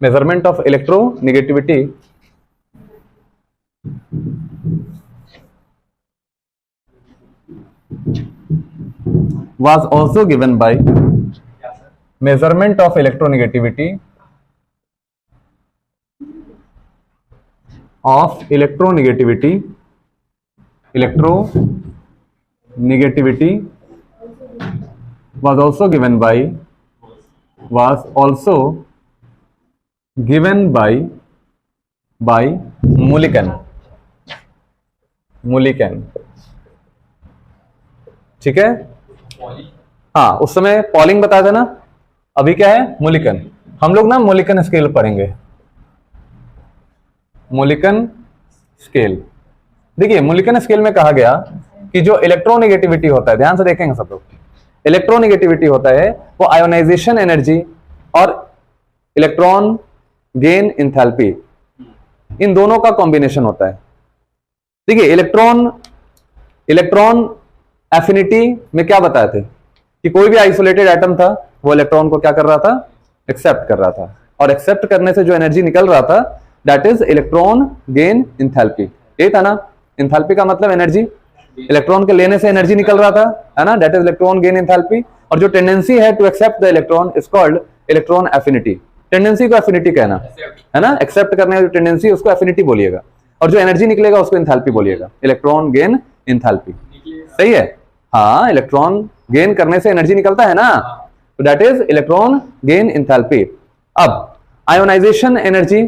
Measurement of electronegativity was also given by measurement of electronegativity was also given by Mulliken। ठीक है, हाँ उस समय पॉलिंग बताया था ना, अभी क्या है मुलिकन। हम लोग ना मुलिकन स्केल पढ़ेंगे, मुलिकन स्केल। देखिए मुलिकन स्केल में कहा गया कि जो इलेक्ट्रोनेगेटिविटी होता है, ध्यान से देखेंगे सब लोग, इलेक्ट्रोनेगेटिविटी होता है वो आयोनाइजेशन एनर्जी और इलेक्ट्रॉन गेन इंथैल्पी, इन दोनों का कॉम्बिनेशन होता है। देखिए इलेक्ट्रॉन एफिनिटी में क्या बताए थे कि कोई भी आइसोलेटेड एटम था वो इलेक्ट्रॉन को क्या कर रहा था, एक्सेप्ट कर रहा था, और एक्सेप्ट करने से जो एनर्जी निकल रहा था that is electron gain enthalpy. यही था ना, इंथैल्पी का मतलब एनर्जी, इलेक्ट्रॉन के लेने से एनर्जी निकल रहा था, है ना, that is electron gain enthalpy. और जो टेंडेंसी है to accept the electron is called electron affinity. Tendency को एफिनिटी कहना है ना, एक्सेप्ट करने की टेंडेंसी उसको एफिनिटी बोलिएगा, और जो एनर्जी निकलेगा उसको इंथैल्पी बोलिएगा, इलेक्ट्रॉन गेन इंथैल्पी। सही है, हाँ इलेक्ट्रॉन गेन करने से एनर्जी निकलता है ना, तो that is electron gain enthalpy. अब आयोनाइजेशन एनर्जी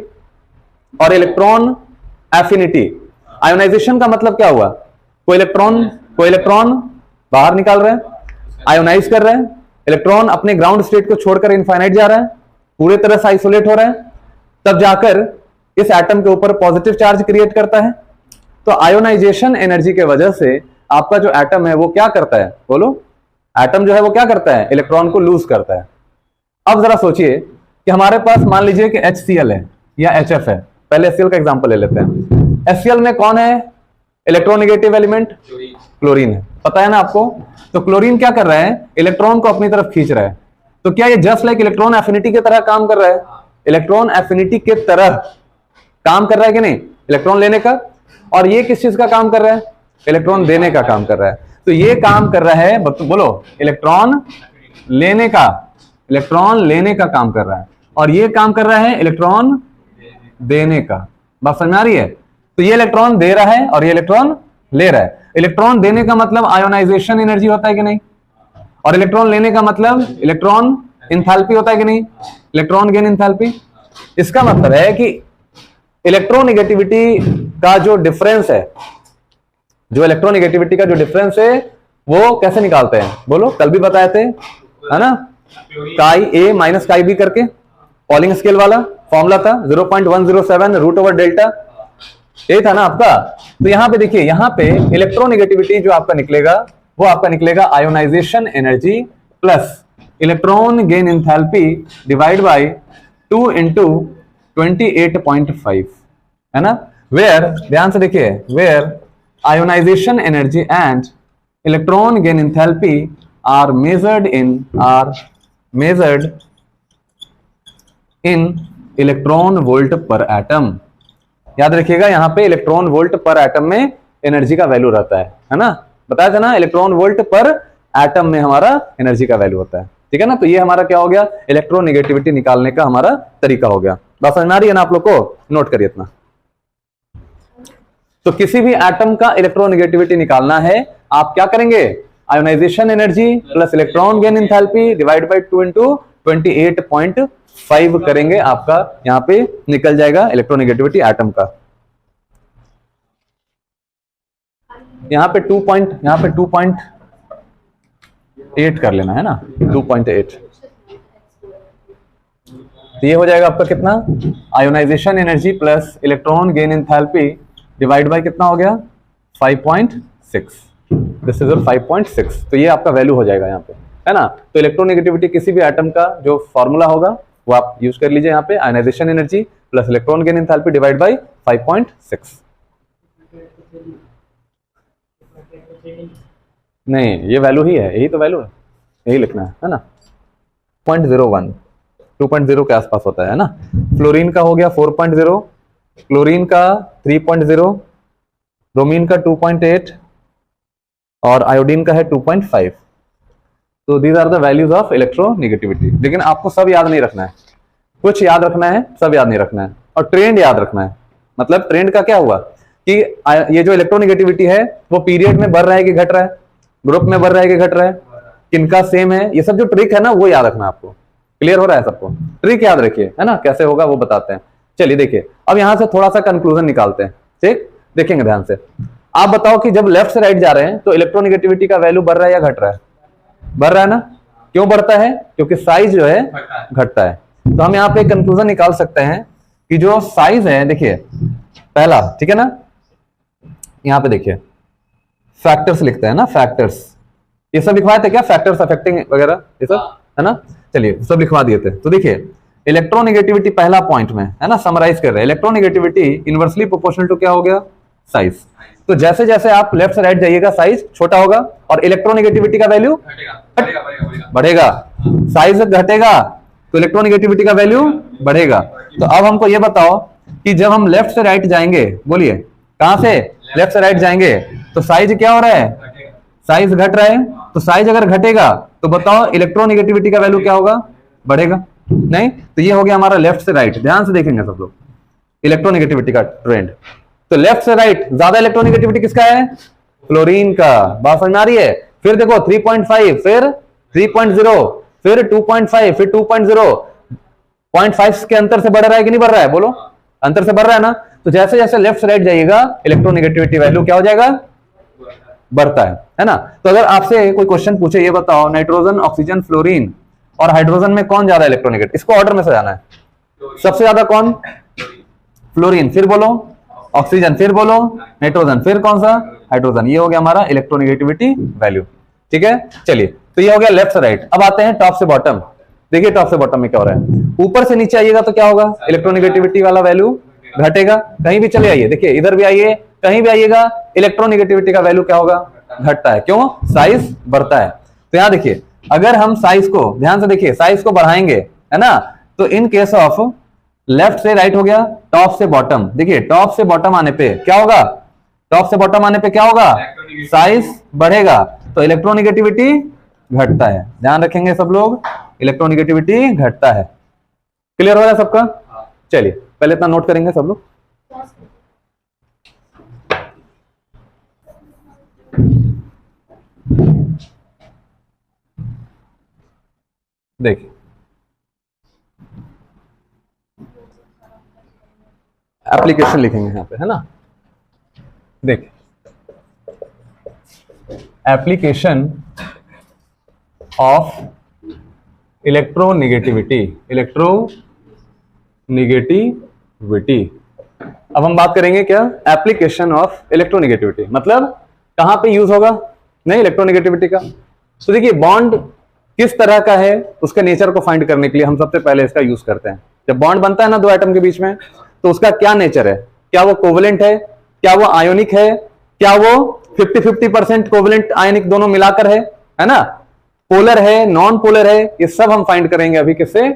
और इलेक्ट्रॉन एफिनिटी। आयोनाइजेशन का मतलब क्या हुआ, कोई इलेक्ट्रॉन बाहर निकाल रहे हैं, आयोनाइज कर रहे हैं, इलेक्ट्रॉन अपने ग्राउंड स्टेट को छोड़कर इनफाइनाइट जा रहा है, पूरे तरह से आइसोलेट हो रहा है, तब जाकर इस एटम के ऊपर पॉजिटिव चार्ज क्रिएट करता है। तो आयोनाइजेशन एनर्जी के वजह से आपका जो एटम है वो क्या करता है, बोलो, एटम जो है वो क्या करता है, इलेक्ट्रॉन को लूज करता है। अब जरा सोचिए कि हमारे पास मान लीजिए कि HCl है या HF है, पहले HCl का एग्जांपल ले लेते हैं। HCl में कौन है इलेक्ट्रोनेगेटिव एलिमेंट, क्लोरीन है, पता है ना आपको। तो क्लोरीन क्या कर रहा है, इलेक्ट्रॉन को अपनी तरफ खींच रहा है। तो क्या ये जस्ट लाइक इलेक्ट्रॉन एफिनिटी की तरह काम कर रहा है, इलेक्ट्रॉन एफिनिटी के तरह काम कर रहा है कि नहीं, इलेक्ट्रॉन लेने का। और ये किस चीज का काम कर रहा है, इलेक्ट्रॉन देने का काम कर रहा है। तो ये काम कर रहा है, बोलो, इलेक्ट्रॉन लेने का काम कर रहा है, और ये काम कर रहा है इलेक्ट्रॉन देने का। बात समझ आ रही है। तो ये इलेक्ट्रॉन दे रहा है और ये इलेक्ट्रॉन ले रहा है। इलेक्ट्रॉन देने का मतलब आयोनाइजेशन एनर्जी होता है कि नहीं, और इलेक्ट्रॉन लेने का मतलब इलेक्ट्रॉन इंथैल्पी होता है कि नहीं, इलेक्ट्रॉन गेन इंथैल्पी। इसका मतलब है कि इलेक्ट्रोनेगेटिविटी का जो डिफरेंस है, जो इलेक्ट्रोनेगेटिविटी का जो डिफरेंस है वो कैसे निकालते हैं, बोलो, कल भी बताए थे, है ना, काई ए माइनस काई बी करके, पॉलिंग स्केल वाला फॉर्मूला था 0.107 रूट ओवर डेल्टा, यही था ना आपका। तो यहां पे देखिए, यहां पे इलेक्ट्रोनेगेटिविटी जो आपका निकलेगा वो आपका निकलेगा ionization energy plus electron gain enthalpy divide by 2 into 28.5, है ना। वेयर, ध्यान से देखिए, where ionization energy and electron gain enthalpy are measured in electron volt per atom। याद रखिएगा, यहां पे इलेक्ट्रॉन वोल्ट पर एटम में एनर्जी का वैल्यू रहता है ना, बताया था ना, इलेक्ट्रॉन वोल्ट पर एटम में हमारा एनर्जी का वैल्यू होता है, ठीक है ना। तो ये हमारा क्या हो गया, इलेक्ट्रोनेगेटिविटी निकालने का हमारा तरीका हो गया। बात समझ में आ रही है ना आप लोग को, नोट करिए इतना। तो किसी भी एटम का इलेक्ट्रोनेगेटिविटी निकालना है, आप क्या करेंगे, ionization energy plus electron gain enthalpy divide by 2 into 28.5 करेंगे, आपका यहां पे निकल जाएगा इलेक्ट्रोनेगेटिविटी एटम का। यहां पे 2.8 कर लेना है ना, 2.8। तो ये हो जाएगा आपका कितना, ionization energy plus electron gain enthalpy divide by कितना हो गया, 5.6, दिस इज 5.6। तो ये आपका वैल्यू हो जाएगा यहाँ पे, है ना। तो इलेक्ट्रोनेगेटिविटी किसी भी एटम का जो फॉर्मूला होगा वो आप यूज कर लीजिए यहाँ पे, ionization energy plus electron gain enthalpy divide by 5.6। नहीं, ये वैल्यू ही है, यही तो वैल्यू है, यही लिखना है ना, 0.01। 2.0 के आसपास होता है ना। फ्लोरीन का हो गया 4.0, क्लोरीन का 3.0, ब्रोमीन का 2.8 और आयोडीन का है 2.5। तो these are the values of electronegativity. लेकिन आपको सब याद नहीं रखना है, कुछ याद रखना है, सब याद नहीं रखना है। और ट्रेंड याद रखना है। मतलब ट्रेंड का क्या हुआ कि ये जो इलेक्ट्रोनेगेटिविटी है वो पीरियड में बढ़ रहा है कि घट रहा है, ग्रुप में बढ़ रहा है कि घट रहा है, किनका सेम है, ये सब जो ट्रिक है ना वो याद रखना है आपको। क्लियर हो रहा है सबको? ट्रिक याद रखिए, है ना, कैसे होगा वो बताते हैं। चलिए देखिए, अब यहां से थोड़ा सा कंक्लूजन निकालते हैं। ठीक, देखेंगे ध्यान से। आप बताओ कि जब लेफ्ट से राइट जा रहे हैं तो इलेक्ट्रोनेगेटिविटी का वैल्यू बढ़ रहा है या घट रहा है? बढ़ रहा है ना। क्यों बढ़ता है? क्योंकि साइज जो है घटता है। तो हम यहाँ पे कंक्लूजन निकाल सकते हैं कि जो साइज है, देखिए पहला, ठीक है ना, यहाँ पे देखिए फैक्टर्स लिखते हैं ना, फैक्टर्स, ये सब लिखवाए थे क्या, फैक्टर्स अफेक्टिंग वगैरह ये सब, है ना। चलिए सब लिखवा दिए थे। तो देखिए इलेक्ट्रोनेगेटिविटी पहला पॉइंट में, है ना, समराइज कर रहे हैं। इलेक्ट्रोनेगेटिविटी इनवर्सली प्रोपोर्शनल टू क्या हो गया, साइज। तो जैसे जैसे आप लेफ्ट से राइट जाइएगा साइज छोटा होगा और इलेक्ट्रोनेगेटिविटी का वैल्यू बढ़ेगा, साइज घटेगा तो इलेक्ट्रोनेगेटिविटी का वैल्यू बढ़ेगा। तो अब हमको ये बताओ कि जब हम लेफ्ट से राइट जाएंगे, बोलिए कहां से, लेफ्ट से राइट जाएंगे, तो साइज क्या हो रहा है, साइज घट रहा है। तो साइज अगर घटेगा तो बताओ इलेक्ट्रोनेगेटिविटी का वैल्यू क्या होगा, बढ़ेगा। नहीं, तो ये हो गया हमारा लेफ्ट से राइट। ध्यान से देखेंगे सब लोग इलेक्ट्रोनेगेटिविटी का ट्रेंड। तो लेफ्ट से राइट ज्यादा इलेक्ट्रोनेगेटिविटी किसका है, फ्लोरीन का। बात समझ में आ रही है? फिर देखो 3.5, फिर 3.0, फिर 2.5, फिर 2.0, 0.5 के अंतर से बढ़ रहा है कि नहीं बढ़ रहा है, बोलो, अंतर से बढ़ रहा है ना। तो जैसे जैसे लेफ्ट से राइट जाइएगा इलेक्ट्रोनेगेटिविटी वैल्यू क्या हो जाएगा, बढ़ता है ना। तो अगर आपसे कोई क्वेश्चन पूछे, ये बताओ नाइट्रोजन, ऑक्सीजन, फ्लोरीन और हाइड्रोजन में कौन ज्यादा इलेक्ट्रोनेगेटिव, इसको ऑर्डर में सजाना है। सबसे ज्यादा कौन, फ्लोरीन, फिर बोलो ऑक्सीजन, फिर बोलो नाइट्रोजन, फिर कौन सा, हाइड्रोजन। ये हो गया हमारा इलेक्ट्रोनेगेटिविटी वैल्यू। ठीक है, चलिए तो ये हो गया लेफ्ट से राइट। अब आते हैं टॉप से बॉटम। देखिए टॉप से बॉटम में क्या हो रहा है। ऊपर से नीचे आइएगा तो क्या होगा, इलेक्ट्रोनेगेटिविटी वाला वैल्यू घटेगा। कहीं भी चले आइए, देखिए इधर भी आइए, कहीं भी आइएगा, इलेक्ट्रोनेगेटिविटी का वैल्यू क्या होगा, घटता है। क्यों, साइज बढ़ता है। तो यहां देखिए अगर हम साइज को, ध्यान से देखिए, साइज को बढ़ाएंगे, है ना, तो इन केस ऑफ लेफ्ट से राइट हो गया, टॉप से बॉटम, देखिए टॉप से बॉटम आने पे क्या होगा, टॉप से बॉटम आने पे क्या होगा, साइज बढ़ेगा तो इलेक्ट्रोनेगेटिविटी घटता है। ध्यान रखेंगे सब लोग, इलेक्ट्रोनेगेटिविटी घटता है। क्लियर हो रहा है सबका? चलिए पहले इतना नोट करेंगे सब लोग। देखिए एप्लीकेशन लिखेंगे यहां पे, है ना। देखिए एप्लीकेशन ऑफ इलेक्ट्रोनेगेटिविटी, इलेक्ट्रोनेगेटिविटी। अब हम बात करेंगे क्या, एप्लीकेशन ऑफ इलेक्ट्रोनेगेटिविटी, मतलब कहां पे यूज होगा, नहीं, इलेक्ट्रोनेगेटिविटी का। तो देखिए बॉन्ड किस तरह का है उसके नेचर को फाइंड करने के लिए हम सबसे पहले इसका यूज करते हैं। जब बॉन्ड बनता है ना दो एटम के बीच में, तो उसका क्या नेचर है, क्या वो कोवलेंट है, क्या वो आयोनिक है, क्या वो 50-50% कोवलेंट आयोनिक दोनों मिलाकर है ना, पोलर है, नॉन पोलर है, ये सब हम फाइंड करेंगे अभी किससे,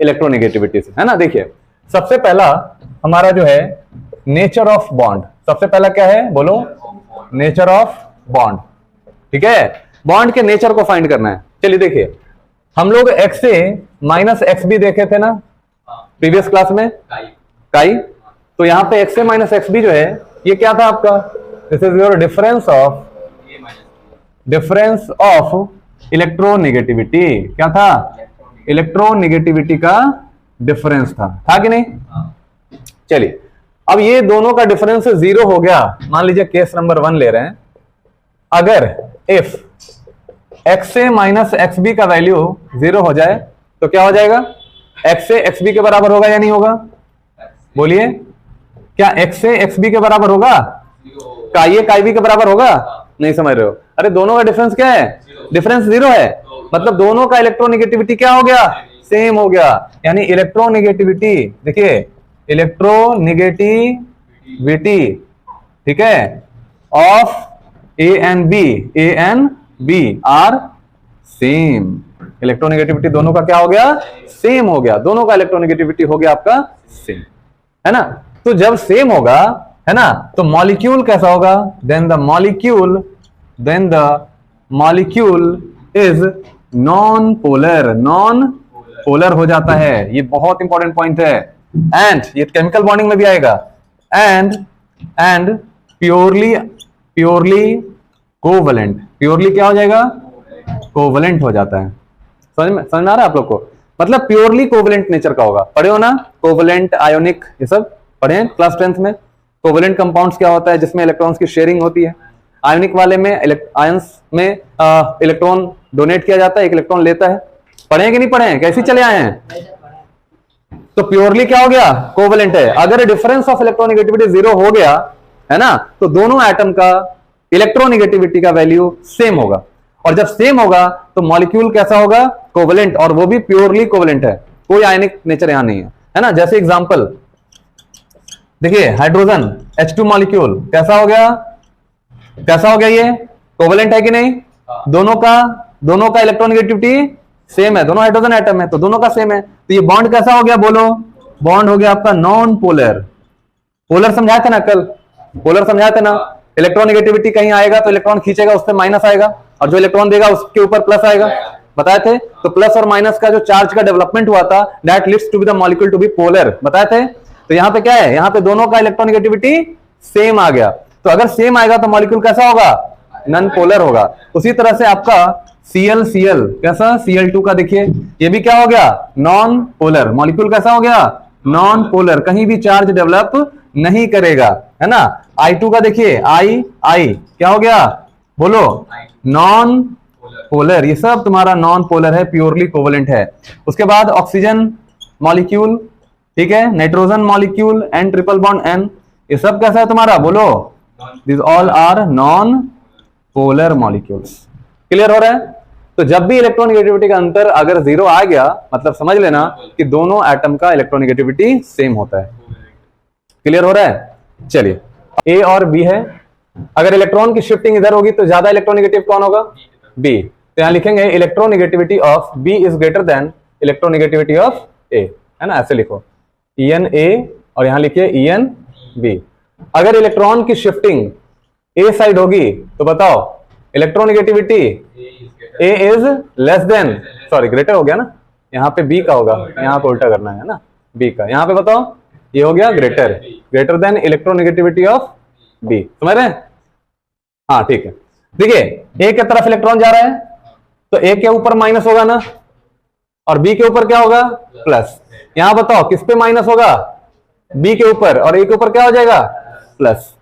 इलेक्ट्रोनेगेटिविटी से, है ना। देखिए सबसे पहला हमारा जो है नेचर ऑफ बॉन्ड, सबसे पहला क्या है बोलो, नेचर ऑफ बॉन्ड। ठीक है, बॉन्ड के नेचर को फाइंड करना है। चलिए देखिए हम लोग एक्स से माइनस एक्स भी देखे थे ना प्रीवियस क्लास में, काई। तो यहां पे एक्स से माइनस एक्स भी जो है ये क्या था आपका, this is your difference of electronegativity. क्या था, इलेक्ट्रोनेगेटिविटी का डिफरेंस था कि नहीं। चलिए अब ये दोनों का डिफरेंस 0 हो गया, मान लीजिए केस नंबर 1 ले रहे हैं। अगर इफ एक्स से माइनस एक्स बी का वैल्यू 0 हो जाए तो क्या हो जाएगा, एक्स से एक्स बी के बराबर होगा या नहीं होगा, बोलिए, क्या एक्स से एक्स बी के बराबर होगा, काई काई बी के बराबर होगा, नहीं समझ रहे हो, अरे दोनों का डिफरेंस क्या है, डिफरेंस 0 है, मतलब दोनों का इलेक्ट्रोनेगेटिविटी क्या हो गया, सेम हो गया। यानी इलेक्ट्रोनेगेटिविटी, देखिए इलेक्ट्रोनेगेटिविटी, ठीक है, of A and B are same. Electronegativity दोनों का क्या हो गया, सेम हो गया, दोनों का इलेक्ट्रोनेगेटिविटी हो गया आपका सेम, है ना। तो जब सेम होगा, है ना, तो मॉलिक्यूल कैसा होगा, then the molecule is non polar हो जाता है। ये बहुत इंपॉर्टेंट पॉइंट है, एंड ये केमिकल बॉन्डिंग में भी आएगा, एंड प्योरली कोवलेंट, प्योरली क्या हो जाएगा, कोवलेंट हो जाता है। समझ में आ रहा है आप लोग को, मतलब प्योरली कोवलेंट नेचर का होगा। पढ़े हो ना, कोवलेंट, आयोनिक, ये सब पढ़े हैं क्लास 10th में। कोवलेंट कंपाउंड्स क्या होता है, जिसमें इलेक्ट्रॉन्स की शेयरिंग होती है। आयोनिक वाले में आयंस में इलेक्ट्रॉन डोनेट किया जाता है, एक इलेक्ट्रॉन लेता है। पढ़े हैं कि नहीं पढ़े हैं, कैसे चले आए हैं। तो प्योरली क्या हो गया, कोवलेंट है। अगर डिफरेंस ऑफ इलेक्ट्रोनेगेटिविटी 0 हो गया, है ना, तो दोनों एटम का इलेक्ट्रोनेगेटिविटी का वैल्यू सेम होगा, और जब सेम होगा तो मॉलिक्यूल कैसा होगा, कोवलेंट, और वो भी प्योरली कोवलेंट है, कोई आयनिक नेचर यहां नहीं है ना। जैसे एग्जांपल देखिए, हाइड्रोजन H2 मॉलिक्यूल कैसा हो गया, ये कोवलेंट है कि नहीं, दोनों का इलेक्ट्रोनेगेटिविटी सेम है, दोनों हाइड्रोजन एटम है तो दोनों का सेम है। तो ये बॉन्ड कैसा हो गया, बोलो, बॉन्ड हो गया आपका नॉन पोलर। पोलर समझाए थे ना कल, पोलर समझाए थे ना, इलेक्ट्रोनेगेटिविटी कहीं आएगा तो इलेक्ट्रॉन खींचेगा, उस पर माइनस आएगा, और जो इलेक्ट्रॉन देगा उसके ऊपर प्लस आएगा, बताए थे। तो प्लस और माइनस का जो चार्ज का डेवलपमेंट हुआ था, that leads to be the molecule to be polar, बताए थे। तो यहाँ पे क्या है, यहाँ पे दोनों का इलेक्ट्रोनेगेटिविटी सेम आ गया। तो अगर सेम आएगा तो मॉलिक्यूल कैसा होगा, नॉन पोलर होगा। उसी तरह से आपका Cl कैसा, Cl2 का देखिए, ये भी क्या हो गया, नॉन पोलर। मॉलिक्यूल कैसा हो गया, नॉन पोलर, कहीं भी चार्ज डेवलप नहीं करेगा, है ना। I2 का देखिए, I क्या हो गया, बोलो, नॉन पोलर। ये सब तुम्हारा नॉन पोलर है, प्योरली कोवलेंट है। उसके बाद ऑक्सीजन मॉलिक्यूल, ठीक है, nitrogen molecule, N triple bond N, ये सब कैसा है तुम्हारा, बोलो, this all are non polar molecules. Clear हो रहा है। तो जब भी इलेक्ट्रोनेगेटिविटी का अंतर अगर 0 आ गया, मतलब समझ लेना कि दोनों एटम का इलेक्ट्रोनेगेटिविटी सेम होता है। क्लियर हो रहा है। चलिए, A और B है, अगर इलेक्ट्रॉन की शिफ्टिंग इधर होगी तो ज्यादा इलेक्ट्रोनेगेटिव कौन होगा, B। तो यहां लिखेंगे electronegativity of B is greater than electronegativity of A, है ना, ऐसे लिखो, EnA, और यहां लिखिए EnB। अगर इलेक्ट्रॉन की शिफ्टिंग A साइड होगी तो बताओ electronegativity A is less than, sorry greater हो गया ना, यहाँ पे B का होगा, यहाँ पे उल्टा करना है ना, B का, यहाँ पे बताओ ये हो गया greater than electronegativity of B, समझ रहे हैं। हाँ ठीक है, देखिए A के तरफ इलेक्ट्रॉन जा रहा है तो A के ऊपर माइनस होगा ना, और B के ऊपर क्या होगा, प्लस। यहां बताओ किस पे माइनस होगा, B के ऊपर, और A के ऊपर क्या हो जाएगा, प्लस।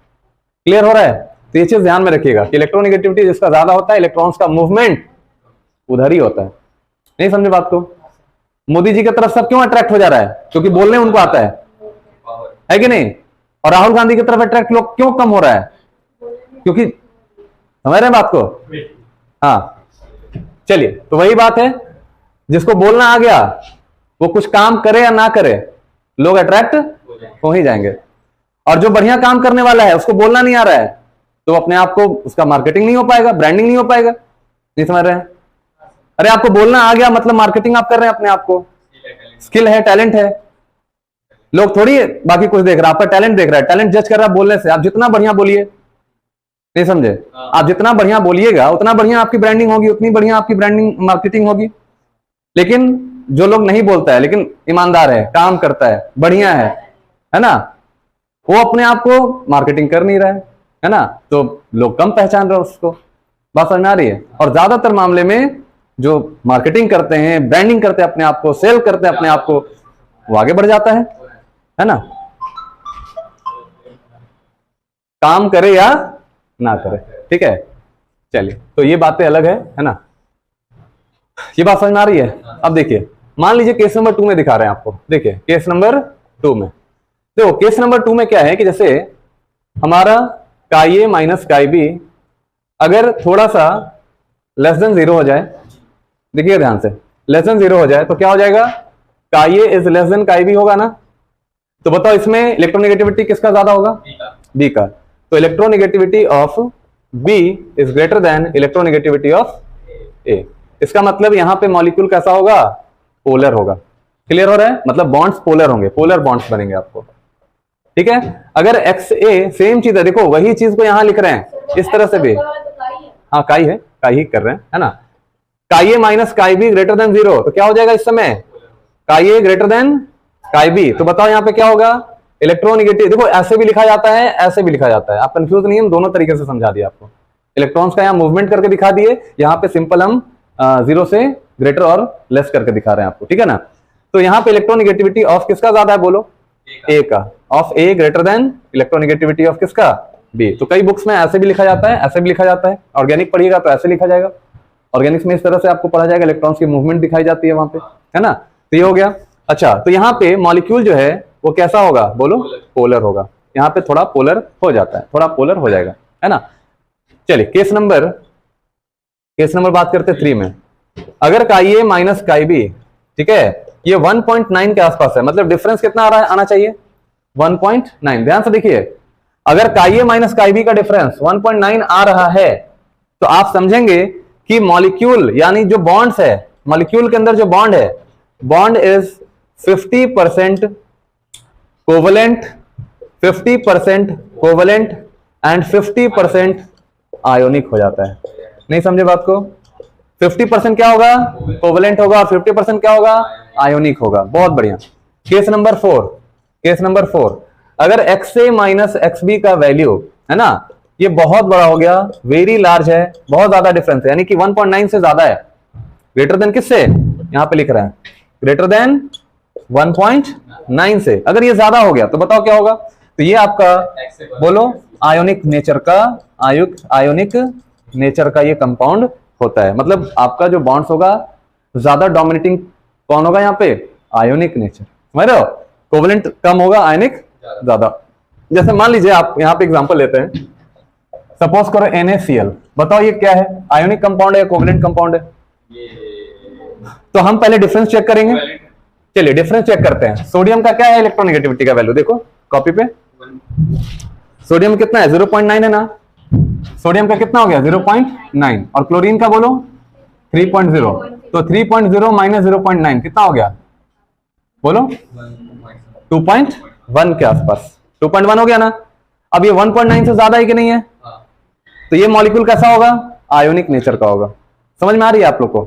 क्लियर हो रहा है। तो ये चीज ध्यान में रखिएगा कि इलेक्ट्रोनेगेटिविटी जिसका ज्यादा होता है, इलेक्ट्रॉन्स का मूवमेंट उधर ही होता है। नहीं समझे बात को। मोदी जी की तरफ सब क्यों अट्रैक्ट हो जा रहा है, क्योंकि बोलने उनको आता है कि नहीं। और राहुल गांधी की तरफ अट्रैक्ट लोग क्यों कम हो रहा है, क्योंकि समझ रहे हैं बात को। हाँ चलिए, तो वही बात है, जिसको बोलना आ गया वो कुछ काम करे या ना करे, लोग अट्रैक्ट हो ही जाएंगे। और जो बढ़िया काम करने वाला है उसको बोलना नहीं आ रहा है, तो अपने आप को उसका मार्केटिंग नहीं हो पाएगा, ब्रांडिंग नहीं हो पाएगा। नहीं समझ रहे हैं। अरे आपको बोलना आ गया मतलब मार्केटिंग आप कर रहे हैं अपने आप को, स्किल है, टैलेंट है। लोग थोड़ी बाकी कुछ देख रहा है, आपका टैलेंट देख रहा है, टैलेंट जज कर रहा है बोलने से। आप जितना बढ़िया बोलिए, नहीं समझे, आप जितना बढ़िया बोलिएगा उतना बढ़िया आपकी ब्रांडिंग होगी, उतनी बढ़िया आपकी ब्रांडिंग मार्केटिंग होगी। लेकिन जो लोग नहीं बोलता है लेकिन ईमानदार है, काम करता है, बढ़िया है ना, वो अपने आप को मार्केटिंग कर नहीं रहा है ना, तो लोग कम पहचान रहे हैं उसको। बात समझ में आ रही है। और ज्यादातर मामले में जो मार्केटिंग करते हैं, ब्रांडिंग करते हैं अपने आप को, सेल करते हैं अपने आप को, वो आगे बढ़ जाता है ना, काम करे या ना करे। ठीक है, चलिए, तो ये बातें अलग है ना। ये बात समझ में आ रही है। अब देखिए, मान लीजिए केस नंबर 2 में दिखा रहे हैं आपको। देखिए केस नंबर 2 में, देखो केस नंबर 2 में क्या है कि जैसे हमारा काई ए माइनस काई बी अगर थोड़ा सा लेस देन 0 हो जाए, देखिए ध्यान से, लेस देन 0 हो जाए तो क्या हो जाएगा, काई ए इज लेस देन काई बी होगा ना। तो बताओ इसमें इलेक्ट्रोनेगेटिविटी किसका ज्यादा होगा, बी का। तो electronegativity of B is greater than electronegativity of A. इसका मतलब यहां पे मॉलिक्यूल कैसा होगा, पोलर होगा। क्लियर हो रहा है, मतलब बॉन्ड्स पोलर होंगे, पोलर बॉन्ड्स बनेंगे आपको, ठीक है। अगर एक्स ए सेम चीज है, देखो वही चीज को यहां लिख रहे हैं इस तरह से भी, हाँ काई है, काई ही कर रहे हैं, है ना। काई ए माइनस काई बी ग्रेटर देन 0, तो क्या हो जाएगा इस समय, काई ए ग्रेटर देन काई बी। तो बताओ यहां पे क्या होगा, इलेक्ट्रोनेगेटिव। देखो ऐसे भी लिखा जाता है, ऐसे भी लिखा जाता है, आप कंफ्यूज नहीं, हम दोनों तरीके से समझा दिया आपको। इलेक्ट्रॉन्स का यहाँ मूवमेंट करके दिखा दिए, यहाँ पे सिंपल हम 0 से ग्रेटर और लेस करके दिखा रहे हैं आपको, ठीक है ना। तो यहाँ पे इलेक्ट्रोनेगेटिविटी ऑफ किसका ज्यादा है, बोलो ए का, of A greater than electronegativity of किसका, बी। तो कई बुक्स में ऐसे भी लिखा जाता है, ऐसे भी लिखा जाता है। ऑर्गेनिक पढ़िएगा तो ऐसे लिखा जाएगा, ऑर्गेनिक्स में इस तरह से आपको पढ़ा जाएगा, इलेक्ट्रॉन्स की मूवमेंट दिखाई जाती है वहां पे, है ना। तो ये हो गया। अच्छा, तो यहाँ पे मॉलिक्यूल जो है वो कैसा होगा, बोलो पोलर होगा। यहाँ पे थोड़ा पोलर हो जाता है, थोड़ा पोलर हो जाएगा, है ना। चलिए केस नंबर बात करते 3 में। अगर काई ए माइनस काई बी, ठीक है, ये 1.9 के आसपास है, मतलब डिफरेंस कितना आ रहा है, आना चाहिए 1.9। ध्यान से देखिए, अगर काई ए माइनस काई बी का डिफरेंस 1.9 आ रहा है तो आप समझेंगे कि मॉलिक्यूल यानी जो बॉन्ड्स है, मॉलिक्यूल के अंदर जो बॉन्ड है, bond is 50% covalent, 50% covalent and 50% ionic हो जाता है। नहीं समझे बात को, 50% क्या होगा, कोवलेंट होगा, और 50% क्या होगा, आयोनिक होगा। बहुत बढ़िया। केस नंबर 4, अगर एक्स ए माइनस एक्स बी का वैल्यू है ना, ये बहुत बड़ा हो गया, वेरी लार्ज है, बहुत ज्यादा डिफरेंस है, यानी कि 1.9 से ज्यादा है, ग्रेटर देन किससे, यहां पे लिख रहे हैं ग्रेटर देन 1.9 से। अगर ये ज्यादा हो गया तो बताओ क्या होगा, तो ये आपका बोलो आयोनिक नेचर का ये कंपाउंड होता है। मतलब आपका जो बॉन्ड्स होगा ज्यादा डोमिनेटिंग कौन होगा यहाँ पे, आयोनिक नेचर, समझ रहे हो। कोवलेंट कम होगा, आयोनिक ज्यादा। जैसे मान लीजिए आप यहाँ पे एग्जांपल लेते हैं, सपोज करो NaCl, बताओ ये क्या है, आयोनिक कंपाउंड है या कोवलेंट कंपाउंड है। तो हम पहले डिफरेंस चेक करेंगे। चलिए डिफरेंस चेक करते हैं। सोडियम का क्या है इलेक्ट्रोनेगेटिविटी का वैल्यू, देखो कॉपी पे, सोडियम कितना है 0.9 है ना, सोडियम का कितना हो गया 0.9, और क्लोरीन का बोलो 3.0, तो 3.0 माइनस 0.9 कितना हो गया, बोलो 2.1 के आसपास, 2.1 हो गया ना। अब ये 1.9 से ज्यादा है कि नहीं है, तो ये मॉलिक्यूल कैसा होगा, आयोनिक नेचर का होगा। समझ में आ रही है आप लोग को,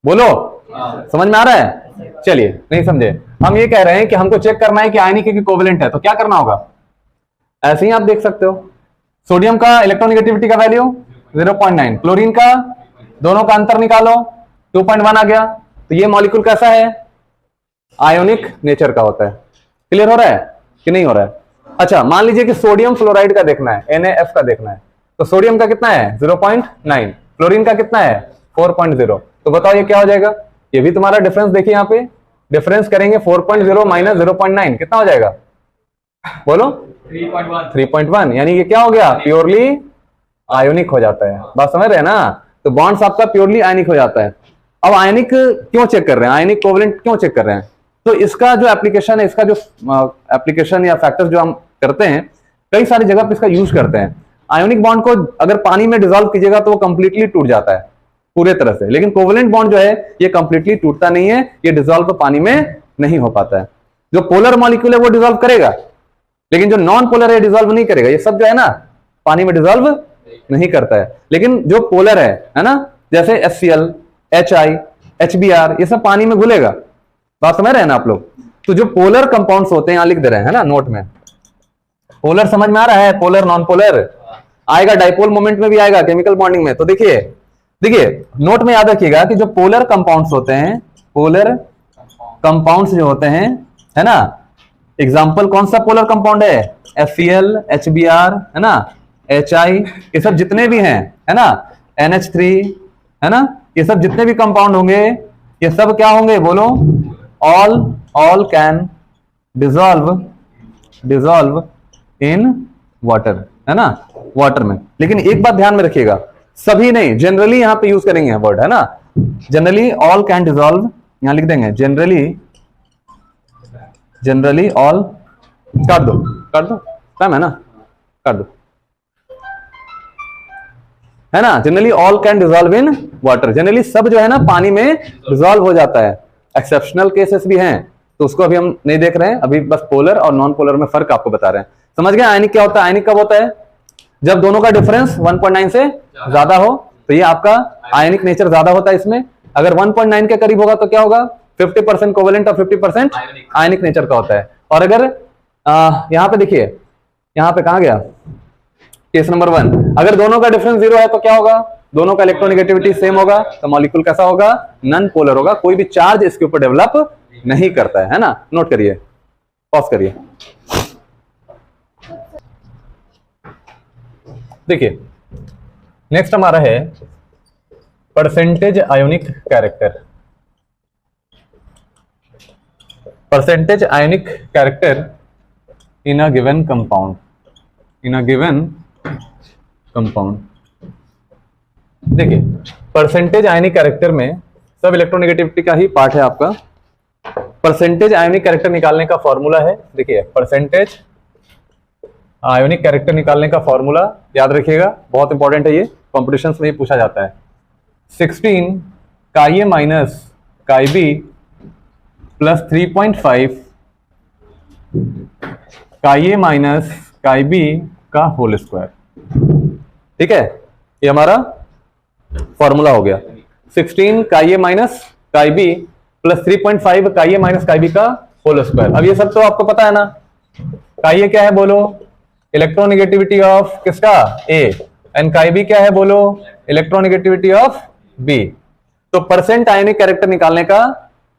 बोलो समझ में आ रहा है। चलिए नहीं समझे, हम ये कह रहे हैं कि हमको चेक करना है कि आयनिक की कोवलेंट है, तो क्या करना होगा, ऐसे ही आप देख सकते हो, सोडियम का इलेक्ट्रोनेगेटिविटी का वैल्यू 0.9, क्लोरीन का, दोनों का अंतर निकालो 2.1 आ गया, तो ये मॉलिक्यूल कैसा है, आयोनिक नेचर का होता है। क्लियर हो रहा है कि नहीं हो रहा है। अच्छा मान लीजिए कि सोडियम फ्लोराइड का देखना है, NaF का देखना है, तो सोडियम का कितना है 0.9, क्लोरीन का कितना है 4.0, तो बताओ ये क्या हो जाएगा, ये भी तुम्हारा डिफरेंस देखिए, यहाँ पे डिफरेंस करेंगे 4.0 माइनस 0.9 कितना हो जाएगा, बोलो 3.1, यानी ये क्या हो गया, प्योरली आयोनिक हो जाता है। बात समझ रहे हैं ना, तो बॉन्ड्स आपका प्योरली आयनिक हो जाता है। अब आयनिक क्यों चेक कर रहे हैं, आयनिक कोवलेंट क्यों चेक कर रहे हैं, तो इसका जो एप्लीकेशन है, इसका जो एप्लीकेशन या फैक्टर्स जो हम करते हैं, कई सारी जगह पे इसका यूज करते हैं। आयोनिक बॉन्ड को अगर पानी में डिसॉल्व कीजिएगा तो वो कंप्लीटली टूट जाता है पूरे तरह से, लेकिन कोवलेंट बॉन्ड जो है ये कंप्लीटली टूटता नहीं है, ये डिसॉल्व पानी में नहीं हो पाता है। जो पोलर मॉलिक्यूल है वो डिसॉल्व करेगा, लेकिन जो नॉन पोलर है डिसॉल्व नहीं करेगा। ये सब जो है ना पानी में डिसॉल्व नहीं करता है, लेकिन जो पोलर है ना, जैसे HCl, HI, HBr, ये सब पानी में घुलेगा। बात समझ रहे हैं ना आप लोग। तो जो पोलर कंपाउंड्स होते हैं यहां लिख दे रहे हैं ना नोट में, पोलर समझ में आ रहा है, पोलर नॉन पोलर आएगा, डाइपोल मोमेंट में भी आएगा, केमिकल बॉन्डिंग में। तो देखिए नोट में याद रखिएगा कि जो पोलर कंपाउंड्स होते हैं, पोलर कंपाउंड्स जो होते हैं, है ना, एग्जाम्पल कौन सा पोलर कंपाउंड है, HCl, HBr, है ना, HI, ये सब जितने भी हैं, है ना, NH3, है ना, ये सब जितने भी कंपाउंड होंगे ये सब क्या होंगे, बोलो all can dissolve in water, है ना, वाटर में। लेकिन एक बात ध्यान में रखिएगा, सभी नहीं, जनरली यहां पे यूज करेंगे वर्ड, है ना, जनरली ऑल कैन डिसॉल्व, यहां लिख देंगे जनरली ऑल, काट दो टाइम है ना, काट दो। है ना। Generally all can dissolve in water, generally सब जो है ना पानी में डिजॉल्व हो जाता है। एक्सेप्शनल केसेस भी हैं, तो उसको अभी हम नहीं देख रहे हैं, अभी बस पोलर और नॉन पोलर में फर्क आपको बता रहे हैं। समझ गए आयनिक क्या होता है? आयनिक कब होता है? जब दोनों का डिफरेंस 1.9 से ज्यादा हो, तो ये आपका आयनिक नेचर ज्यादा होता है इसमें। अगर 1.9 के करीब होगा तो क्या होगा? 50% कोवेलेंट और 50% आयनिक नेचर का होता है। और अगर यहां पे देखिए, यहां पे कहां गया केस नंबर 1, अगर दोनों का डिफरेंस 0 है तो क्या होगा? दोनों का इलेक्ट्रोनेगेटिविटी सेम होगा, तो मॉलिक्यूल कैसा होगा? नॉन पोलर होगा, कोई भी चार्ज इसके ऊपर डेवलप नहीं करता है ना। नोट करिए, पॉज करिए। देखिए नेक्स्ट हमारा है percentage ionic character. Percentage ionic character in a given compound, in a given compound. देखिए परसेंटेज आयनिक कैरेक्टर में सब इलेक्ट्रोनेगेटिविटी का ही पार्ट है आपका। परसेंटेज आयोनिक कैरेक्टर निकालने का फॉर्मूला है, देखिए परसेंटेज आयोनिक कैरेक्टर निकालने का फॉर्मूला याद रखिएगा, बहुत इंपॉर्टेंट है ये, कॉम्पिटिशन्स में ही पूछा जाता है। 16 का ए माइनस का बी प्लस 3.5 का ए माइनस का बी का होल स्क्वायर। ठीक है, ये हमारा फॉर्मूला हो गया। 16 का ए माइनस का बी प्लस 3.5 का ए माइनस का बी का होल स्क्वायर। अब ये सब तो आपको पता है ना। का ए क्या है बोलो? इलेक्ट्रोनेगेटिविटी ऑफ किसका? ए। एंड का बी क्या है बोलो? Electronegativity of B. तो परसेंट आयनिक कैरेक्टर निकालने का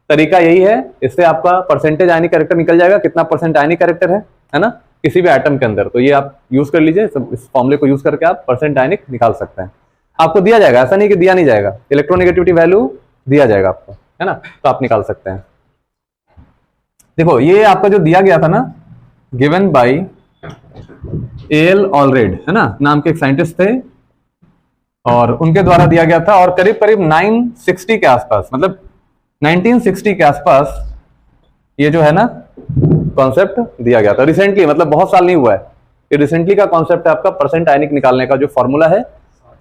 तरीका यही है, इससे आपका परसेंटेज आयनिक कैरेक्टर निकल जाएगा, कितना परसेंट आयनिक कैरेक्टर है ना, किसी भी एटम के अंदर। तो ये आप यूज कर लीजिए, इस फॉर्मूले को यूज करके आप परसेंट आयनिक निकाल सकते हैं। आपको दिया जाएगा, ऐसा नहीं कि दिया नहीं जाएगा, इलेक्ट्रोनेगेटिविटी वैल्यू दिया जाएगा आपको, है ना, तो आप निकाल सकते हैं। देखो ये आपका जो दिया गया था ना, गिवन बाय एल ऑलरेड, है ना, नाम के एक साइंटिस्ट थे, और उनके द्वारा दिया गया था, और करीब करीब 960 के आसपास, मतलब 1960 के आसपास ये जो है ना कॉन्सेप्ट दिया गया था। रिसेंटली, मतलब बहुत साल नहीं हुआ है, ये रिसेंटली का कॉन्सेप्ट है आपका परसेंट आयनिक निकालने का जो फॉर्मूला है।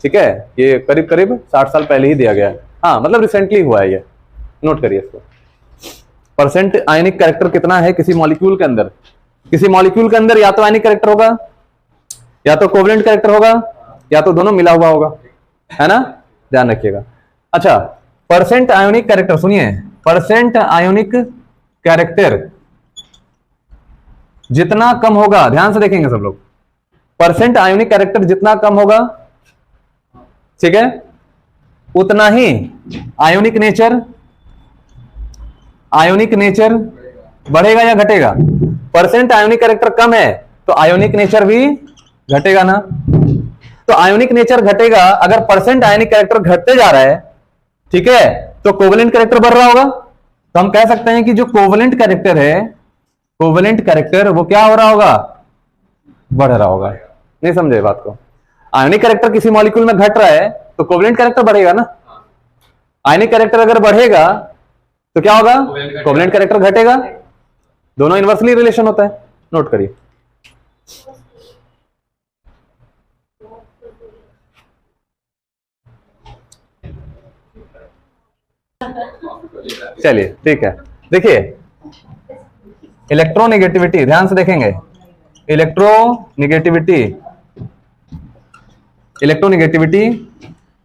ठीक है, ये करीब करीब 60 साल पहले ही दिया गया है, हाँ मतलब रिसेंटली हुआ है ये, नोट करिए इसको। परसेंट आयनिक कैरेक्टर कितना है किसी मॉलिक्यूल के अंदर? किसी मॉलिक्यूल के अंदर या तो आयनिक कैरेक्टर होगा, या तो कोवलेंट कैरेक्टर होगा, या तो दोनों मिला हुआ होगा, है ना, ध्यान रखिएगा। अच्छा, परसेंट आयोनिक कैरेक्टर सुनिए, परसेंट आयोनिक कैरेक्टर जितना कम होगा, ध्यान से देखेंगे सब लोग, परसेंट आयोनिक कैरेक्टर जितना कम होगा, ठीक है, उतना ही आयोनिक नेचर बढ़ेगा या घटेगा? परसेंट आयोनिक कैरेक्टर कम है तो आयोनिक नेचर भी घटेगा ना। तो आयोनिक नेचर घटेगा, अगर परसेंट आयोनिक कैरेक्टर घटते जा रहा है, ठीक है, तो कोवेलेंट कैरेक्टर बढ़ रहा होगा। तो हम कह सकते हैं कि जो कोवेलेंट कैरेक्टर है, कोवेलेंट कैरेक्टर वो क्या हो रहा होगा? बढ़ रहा होगा। नहीं समझे बात को? आयोनिक कैरेक्टर किसी मॉलिक्यूल में घट रहा है तो कोवेलेंट कैरेक्टर बढ़ेगा ना। आयोनिक कैरेक्टर अगर बढ़ेगा तो क्या होगा? कोवेलेंट कैरेक्टर घटेगा। दोनों इनवर्सली रिलेशन होता है, नोट करिए। चलिए ठीक है, देखिए इलेक्ट्रोनेगेटिविटी ध्यान से देखेंगे। Electronegativity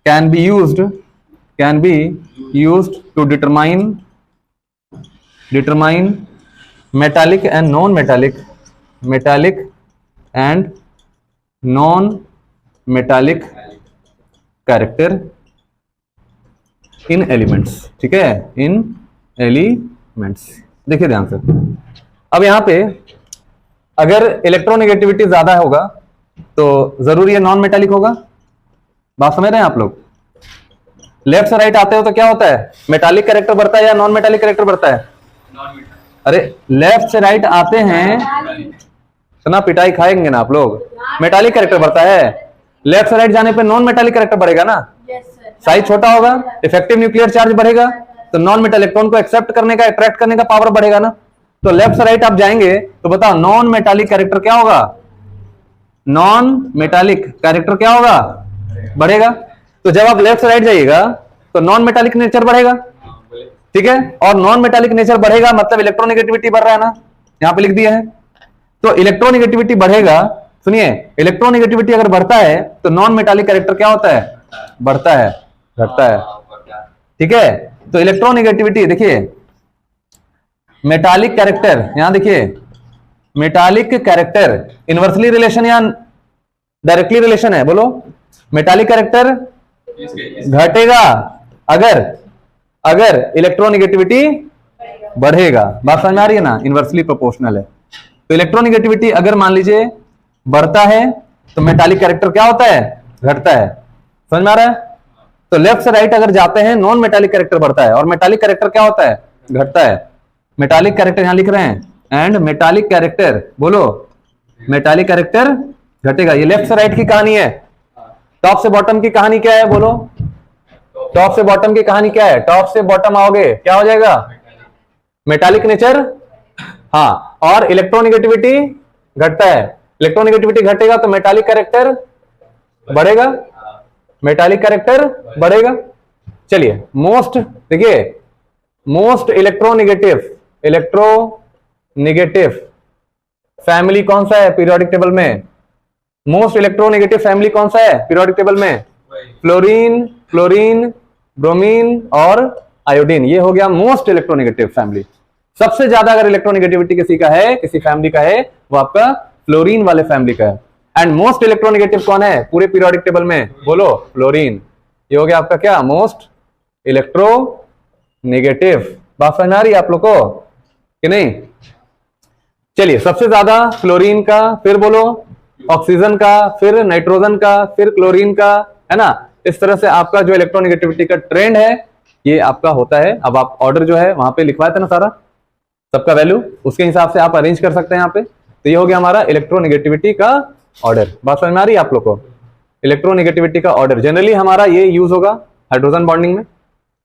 can be used to determine metallic and non-metallic character in elements। ठीक है, in elements। देखिए ध्यान से, अब यहां पे अगर इलेक्ट्रोनेगेटिविटी ज्यादा होगा तो जरूरी है नॉन मेटालिक होगा। बात समझ रहे हैं आप लोग? लेफ्ट से राइट आते हो तो क्या होता है? मेटालिक कैरेक्टर बढ़ता है या नॉन मेटालिक कैरेक्टर बढ़ता है? अरे लेफ्ट से राइट आते हैं तो ना पिटाई खाएंगे ना आप लोग। मेटालिक कैरेक्टर बढ़ता है, लेफ्ट से राइट जाने पे नॉन मेटालिक कैरेक्टर बढ़ेगा ना। साइज छोटा होगा, इफेक्टिव न्यूक्लियर चार्ज बढ़ेगा, तो नॉन मेटल इलेक्ट्रॉन को एक्सेप्ट करने का, अट्रैक्ट करने का पावर बढ़ेगा ना। तो लेफ्ट से राइट आप जाएंगे तो बताओ नॉन मेटालिक कैरेक्टर क्या होगा? नॉन मेटालिक कैरेक्टर क्या होगा? बढ़ेगा। तो जब आप लेफ्ट से राइट जाइएगा तो नॉन मेटालिक नेचर बढ़ेगा, ठीक है, और नॉन मेटालिक नेचर बढ़ेगा मतलब इलेक्ट्रोनेगेटिविटी बढ़ रहा है ना, यहां पे लिख दिया है। तो इलेक्ट्रोनेगेटिविटी बढ़ेगा, सुनिए, इलेक्ट्रोनेगेटिविटी अगर बढ़ता है तो नॉन मेटालिक कैरेक्टर क्या होता है, बढ़ता है, घटता है, ठीक है। तो इलेक्ट्रोनेगेटिविटी देखिए, मेटालिक कैरेक्टर, यहां देखिए मेटालिक कैरेक्टर इनवर्सली रिलेशन या डायरेक्टली रिलेशन है, बोलो। मेटालिक कैरेक्टर घटेगा अगर इलेक्ट्रोनेगेटिविटी बढ़ेगा, बात समझ में आ रही है ना, इनवर्सली प्रोपोर्शनल है। तो इलेक्ट्रोनेगेटिविटी अगर मान लीजिए बढ़ता है तो मेटालिक कैरेक्टर क्या होता है, घटता है, समझ में आ रहा है। तो लेफ्ट से राइट अगर जाते हैं नॉन मेटालिक कैरेक्टर बढ़ता है और मेटालिक कैरेक्टर क्या होता है, घटता है। मेटालिक कैरेक्टर यहां लिख रहे हैं, एंड मेटालिक कैरेक्टर, बोलो, मेटालिक कैरेक्टर घटेगा। ये लेफ्ट से राइट की कहानी है। टॉप से बॉटम की कहानी क्या है, बोलो, टॉप से बॉटम की कहानी क्या है, टॉप से बॉटम आओगे क्या हो जाएगा, मेटालिक नेचर, हाँ, और इलेक्ट्रोनेगेटिविटी घटता है। इलेक्ट्रोनेगेटिविटी घटेगा तो मेटालिक कैरेक्टर बढ़ेगा, मेटालिक कैरेक्टर बढ़ेगा। चलिए मोस्ट, देखिए मोस्ट इलेक्ट्रोनेगेटिव फैमिली कौन सा है पीरियोडिक टेबल में, मोस्ट इलेक्ट्रोनेगेटिव फैमिली कौन सा है पीरियोडिक टेबल में, फ्लोरीन, क्लोरीन, ब्रोमीन और आयोडीन, ये हो गया मोस्ट इलेक्ट्रोनेगेटिव फैमिली। सबसे ज्यादा अगर इलेक्ट्रोनेगेटिविटी किसी का है, किसी फैमिली का है, वो आपका फ्लोरीन वाले फैमिली का है। एंड मोस्ट इलेक्ट्रोनेगेटिव कौन है पूरे पीरियोडिक टेबल में, बोलो, फ्लोरीन। ये हो गया आपका क्या, मोस्ट इलेक्ट्रोनेगेटिव। बात समझ आ रही है आप लोग को कि नहीं। चलिए, सबसे ज्यादा फ्लोरीन का, फिर बोलो ऑक्सीजन का, फिर नाइट्रोजन का, फिर क्लोरीन का, है ना। इस तरह से आपका जो इलेक्ट्रोनेगेटिविटी का ट्रेंड है ये आपका होता है। अब आप ऑर्डर जो है वहां पे लिखवाए थे ना सारा, सबका वैल्यू, उसके हिसाब से आप अरेंज कर सकते हैं यहाँ पे। तो ये हो गया हमारा इलेक्ट्रोनेगेटिविटी का ऑर्डर। बात समझ में आ रही है आप लोग को, इलेक्ट्रोनेगेटिविटी का ऑर्डर जनरली हमारा ये यूज होगा हाइड्रोजन बॉन्डिंग में,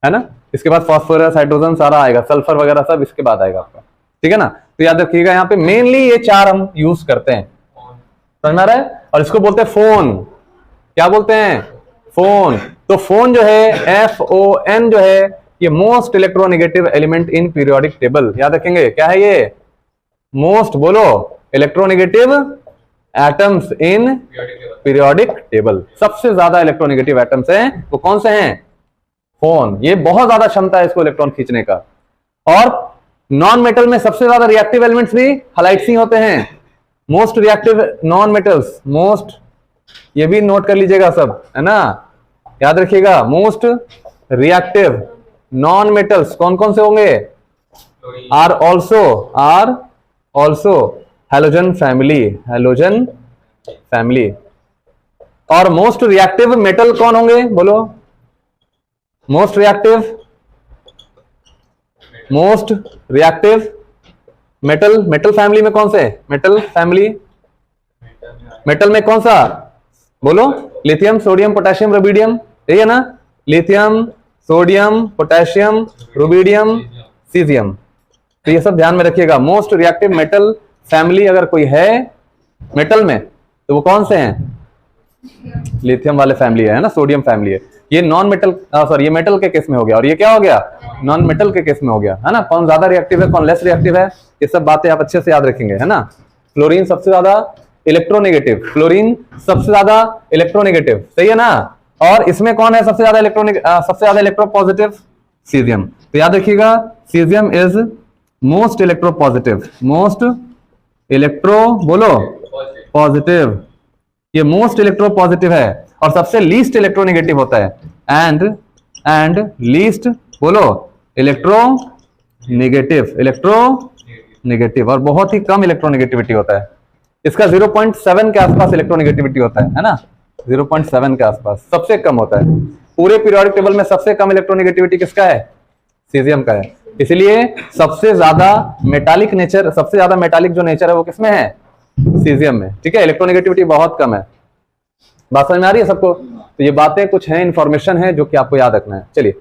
है ना। इसके बाद फास्फोरस, हाइड्रोजन सारा आएगा, सल्फर वगैरह सब इसके बाद आएगा आपका, ठीक है ना। तो याद रखिएगा यहाँ पे मेनली ये चार हम यूज करते हैं, समझ में आ रहा है। और इसको बोलते हैं फोन, क्या बोलते हैं, फोन। तो फोन जो है, FON जो है, ये most electronegative element in periodic table, याद रखेंगे क्या है ये, मोस्ट, बोलो, electronegative atoms in periodic table. सबसे ज्यादा इलेक्ट्रोनेगेटिव एटम्स हैं वो कौन से हैं, फोन। ये बहुत ज्यादा क्षमता है इसको इलेक्ट्रॉन खींचने का। और नॉन मेटल में सबसे ज्यादा रिएक्टिव एलिमेंट्स भी हलाइड्स ही होते हैं, most reactive non metals, most, ये भी नोट कर लीजिएगा सब, है ना, याद रखिएगा। मोस्ट रिएक्टिव नॉन मेटल्स कौन कौन से होंगे, आर ऑल्सो हैलोजन फैमिली। और मोस्ट रिएक्टिव मेटल कौन होंगे, बोलो, मोस्ट रिएक्टिव मेटल फैमिली में कौन से, मेटल फैमिली, मेटल में कौन सा, बोलो, लिथियम, सोडियम, पोटेशियम, रुबिडियम, यही है ना, lithium, sodium, potassium, rubidium, caesium. तो ये सब ध्यान में रखिएगा। मोस्ट रिएक्टिव मेटल फैमिली अगर कोई है मेटल में तो वो कौन से हैं, लिथियम वाले फैमिली है ना, सोडियम फैमिली है। ये नॉन मेटल, सॉरी, ये मेटल के केस में हो गया, और ये क्या हो गया, नॉन मेटल के केस में हो गया, है ना। कौन ज्यादा रिएक्टिव है, कौन लेस रिएक्टिव है, ये सब बातें आप अच्छे से याद रखेंगे, है ना। फ्लोरीन सबसे ज्यादा इलेक्ट्रोनेगेटिव, फ्लोरीन सबसे ज्यादा इलेक्ट्रोनेगेटिव, सही है ना। और इसमें कौन है सबसे ज्यादा सबसे ज्यादा इलेक्ट्रोपॉजिटिव, सीजियम। तो याद रखिएगा, caesium is most electropositive, most electro, बोलो, पॉजिटिव, ये मोस्ट इलेक्ट्रोपॉजिटिव है और सबसे लीस्ट इलेक्ट्रोनेगेटिव होता है, एंड लीस्ट, बोलो, इलेक्ट्रोनेगेटिव, और बहुत ही कम इलेक्ट्रोनेगेटिविटी होता है। इसका 0.7 के आसपास इलेक्ट्रोनेगेटिविटी होता है ना, 0.7 के आसपास सबसे कम होता है। पूरे पीरियोडिक टेबल में सबसे कम इलेक्ट्रोनेगेटिविटी किसका है, सीजियम का है। इसलिए सबसे ज्यादा मेटालिक नेचर, सबसे ज्यादा मेटालिक जो नेचर है वो किसमें है, सीजियम में, ठीक है। इलेक्ट्रोनेगेटिविटी बहुत कम है। बात समझ में आ रही है सबको। तो ये बातें कुछ हैं, इंफॉर्मेशन है जो कि आपको याद रखना है। चलिए